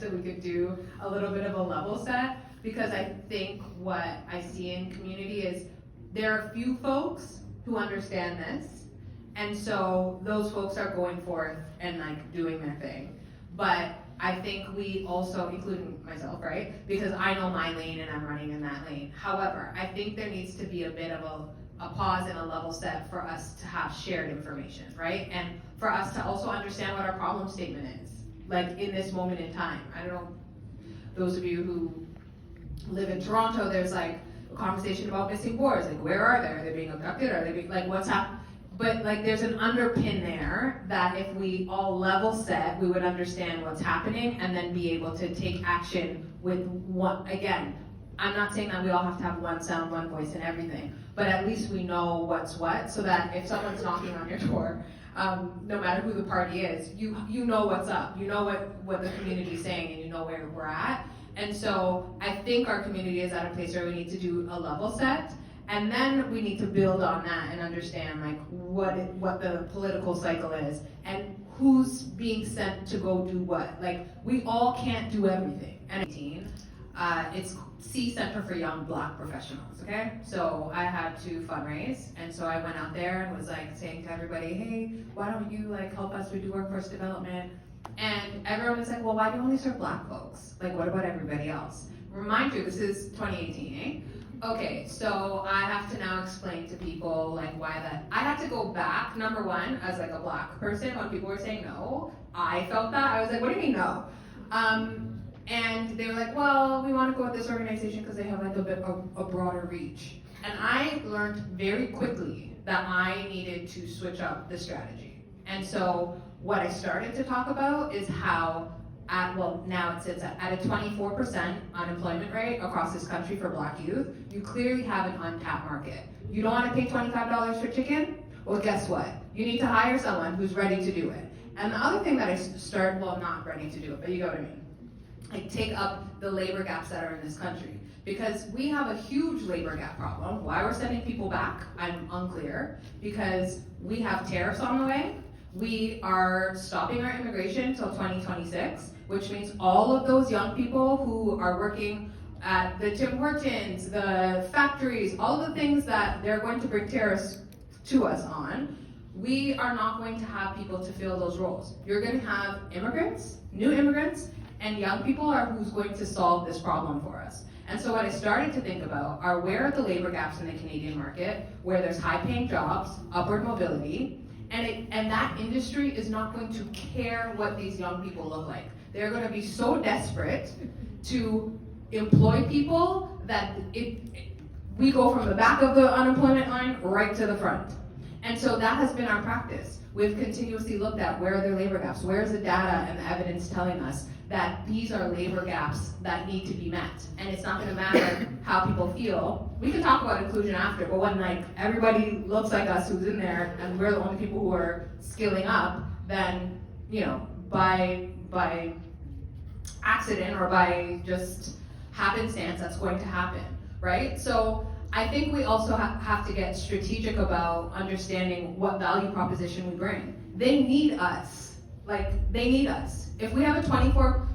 that we could do a little bit of a level set, because I think what I see in community is there are few folks who understand this, and so those folks are going forth and like doing their thing. But I think we also, including myself, right? Because I know my lane and I'm running in that lane. However, I think there needs to be a bit of a pause and a level set for us to have shared information, right? And for us to also understand what our problem statement is, like in this moment in time. I don't know, those of you who live in Toronto, there's like a conversation about missing boys, like where are they? Are they being abducted? Are they being, like what's happening? But like there's an underpin there that if we all level set, we would understand what's happening and then be able to take action with one. Again, I'm not saying that we all have to have one sound, one voice and everything, but at least we know what's what, so that if someone's knocking on your door, no matter who the party is, you know what's up, you know what the community is saying, and you know where we're at. And so I think our community is at a place where we need to do a level set, and then we need to build on that and understand like what the political cycle is and who's being sent to go do what. Like we all can't do everything. And it's C Center for Young Black Professionals, okay? So I had to fundraise, and so I went out there and was like saying to everybody, hey, why don't you like help us, we do workforce development. And everyone was like, well, why do you only serve Black folks? Like, what about everybody else? Remind you, this is 2018, eh? Okay, so I have to now explain to people like why that. I had to go back, number one, as like a Black person, when people were saying no, I felt that. I was like, what do you mean no? And they were like, well, we want to go with this organization because they have like a bit of a broader reach. And I learned very quickly that I needed to switch up the strategy. And so what I started to talk about is how now it sits at a 24% unemployment rate across this country for Black youth. You clearly have an untapped market. You don't want to pay $25 for chicken? Well, guess what? You need to hire someone who's ready to do it. And the other thing that I started, well, not ready to do it, but you get what I mean. Like take up the labor gaps that are in this country. Because we have a huge labor gap problem. Why we're sending people back, I'm unclear. Because we have tariffs on the way. We are stopping our immigration until 2026, which means all of those young people who are working at the Tim Hortons, the factories, all the things that they're going to bring tariffs to us on, we are not going to have people to fill those roles. You're going to have immigrants, new immigrants, and young people are who's going to solve this problem for us. And so what I started to think about are where are the labor gaps in the Canadian market, where there's high paying jobs, upward mobility, and that industry is not going to care what these young people look like. They're going to be so desperate to employ people that we go from the back of the unemployment line right to the front. And so that has been our practice. We've continuously looked at where are their labor gaps, where's the data and the evidence telling us that these are labor gaps that need to be met. And it's not gonna matter how people feel. We can talk about inclusion after, but when like everybody looks like us who's in there and we're the only people who are skilling up, then, you know, by accident or by just happenstance, that's going to happen, right? So I think we also have to get strategic about understanding what value proposition we bring. They need us, they need us. If we have a 24%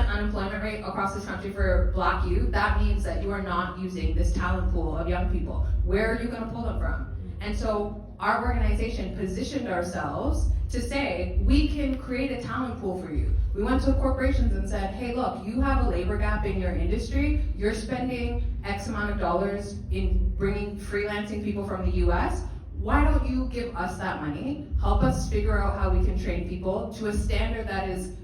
unemployment rate across this country for Black youth, that means that you are not using this talent pool of young people. Where are you gonna pull them from? And so our organization positioned ourselves to say, we can create a talent pool for you. We went to corporations and said, hey, look, you have a labor gap in your industry. You're spending X amount of dollars in bringing freelancing people from the US. Why don't you give us that money? Help us figure out how we can train people to a standard that is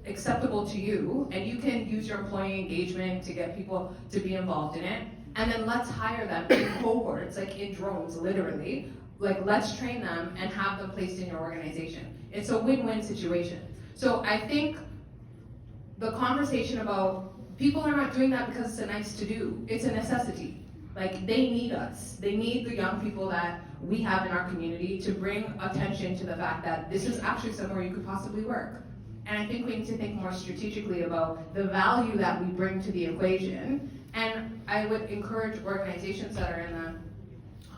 acceptable to you, and you can use your employee engagement to get people to be involved in it. And then let's hire them in cohorts, like in drones, literally. Like, let's train them and have them placed in your organization. It's a win-win situation. So I think the conversation about people are not doing that because it's a nice to do. It's a necessity. Like, they need us. They need the young people that we have in our community to bring attention to the fact that this is actually somewhere you could possibly work. And I think we need to think more strategically about the value that we bring to the equation. And I would encourage organizations that are in the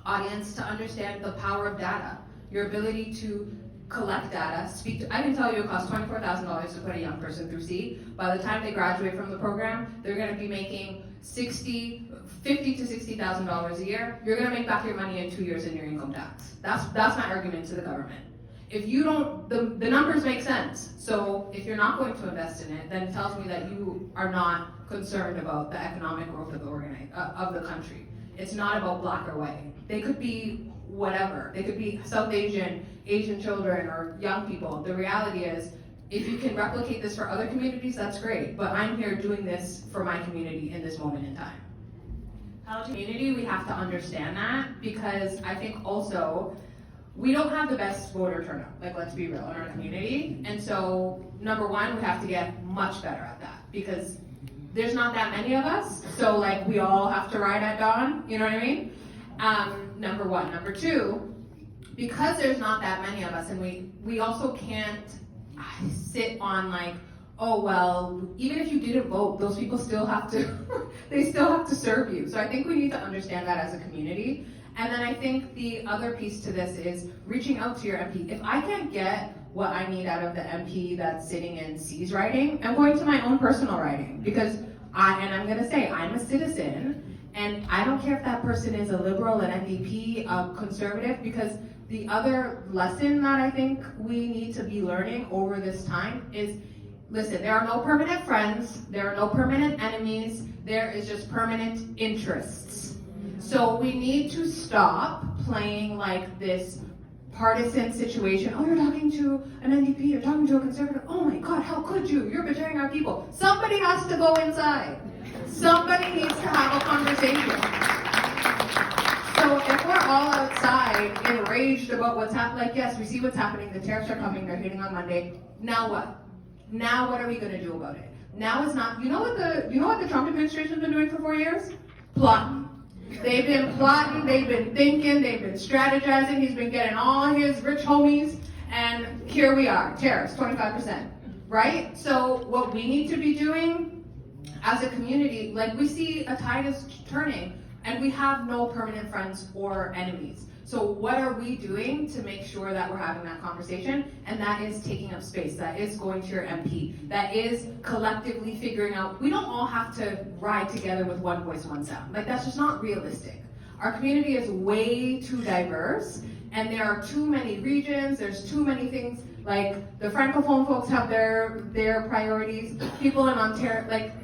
audience to understand the power of data, your ability to collect data, I can tell you it costs $24,000 to put a young person through C. By the time they graduate from the program, they're gonna be making $50,000 to $60,000 a year. You're gonna make back your money in 2 years in your income tax. That's my argument to the government. If you don't, the numbers make sense. So if you're not going to invest in it, then it tells me that you are not concerned about the economic growth of the country. It's not about black or white. They could be whatever. They could be South Asian, Asian children, or young people. The reality is, if you can replicate this for other communities, that's great. But I'm here doing this for my community in this moment in time. As a community, we have to understand that, because I think also, we don't have the best voter turnout, like, let's be real, in our community. And so, number one, we have to get much better at that, because there's not that many of us, so like, we all have to ride at dawn, you know what I mean? Number one. Number two, because there's not that many of us, and we also can't sit on like, oh, well, even if you didn't vote, those people still have to, they still have to serve you. So I think we need to understand that as a community. And then I think the other piece to this is reaching out to your MP. If I can't get what I need out of the MP that's sitting in C's riding, I'm going to my own personal riding, because I'm gonna say, I'm a citizen, and I don't care if that person is a liberal, an NDP, a conservative, because the other lesson that I think we need to be learning over this time is, listen, there are no permanent friends, there are no permanent enemies, there is just permanent interests. So we need to stop playing like this partisan situation. Oh, you're talking to an NDP, you're talking to a conservative. Oh my God, how could you? You're betraying our people. Somebody has to go inside. Somebody needs to have a conversation. So if we're all outside enraged about what's happening, like, yes, we see what's happening, the tariffs are coming, they're hitting on Monday. Now what? Now what are we gonna do about it? Now is not, you know what the Trump administration's been doing for 4 years? Plotting. They've been plotting, they've been thinking, they've been strategizing, he's been getting all his rich homies, and here we are, tariffs, 25%, right? So what we need to be doing as a community, like, we see a tide is turning, and we have no permanent friends or enemies. So what are we doing to make sure that we're having that conversation? And that is taking up space, that is going to your MP, that is collectively figuring out, we don't all have to ride together with one voice, one sound. Like, that's just not realistic. Our community is way too diverse, and there are too many regions, there's too many things, like the Francophone folks have their priorities, people in Ontario, like,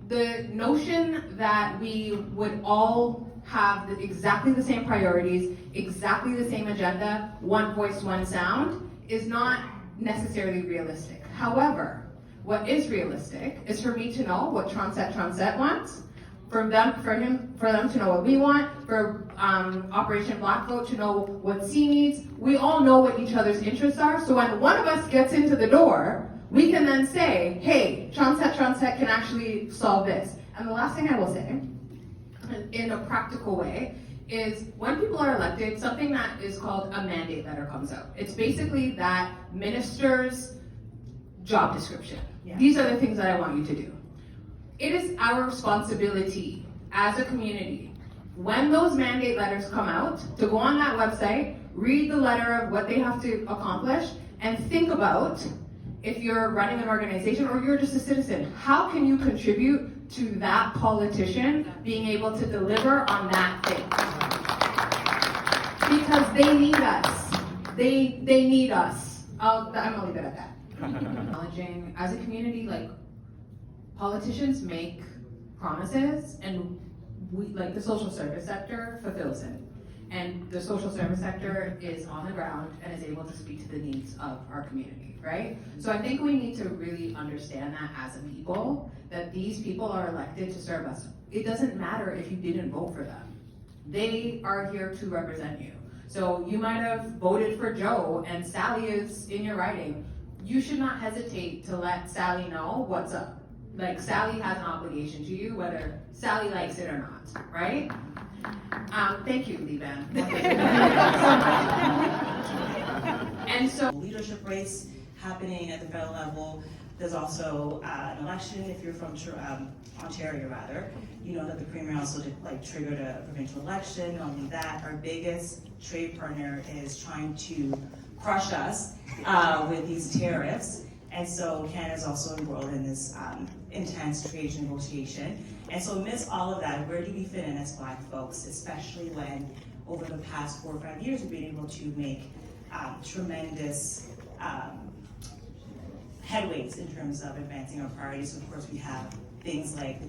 the notion that we would all have exactly the same priorities, exactly the same agenda, one voice, one sound, is not necessarily realistic. However, what is realistic is for me to know what Transat wants, for them to know what we want, for Operation Black Vote to know what C needs. We all know what each other's interests are, so when one of us gets into the door, we can then say, hey, Transat can actually solve this. And the last thing I will say, in a practical way, is when people are elected, something that is called a mandate letter comes out. It's basically that minister's job description. Yeah. These are the things that I want you to do. It is our responsibility as a community, when those mandate letters come out, to go on that website, read the letter of what they have to accomplish, and think about, if you're running an organization or you're just a citizen, how can you contribute to that politician being able to deliver on that thing? Because they need us. They need us. I'm only good at that. Acknowledging, as a community, like, politicians make promises, and we, like, the social service sector fulfills it. And the social service sector is on the ground and is able to speak to the needs of our community, right? So I think we need to really understand that as a people, that these people are elected to serve us. It doesn't matter if you didn't vote for them. They are here to represent you. So you might have voted for Joe and Sally is in your riding. You should not hesitate to let Sally know what's up. Like, Sally has an obligation to you, whether Sally likes it or not, right? Thank you, Lee-Ban. And so, leadership race happening at the federal level. There's also an election, if you're from Ontario rather. You know that the Premier also triggered a provincial election. Not only that, our biggest trade partner is trying to crush us with these tariffs. And so Canada's also embroiled in this intense trade negotiation. And so amidst all of that, where do we fit in as Black folks, especially when over the past 4 or 5 years we've been able to make tremendous headways in terms of advancing our priorities. Of course, we have things like the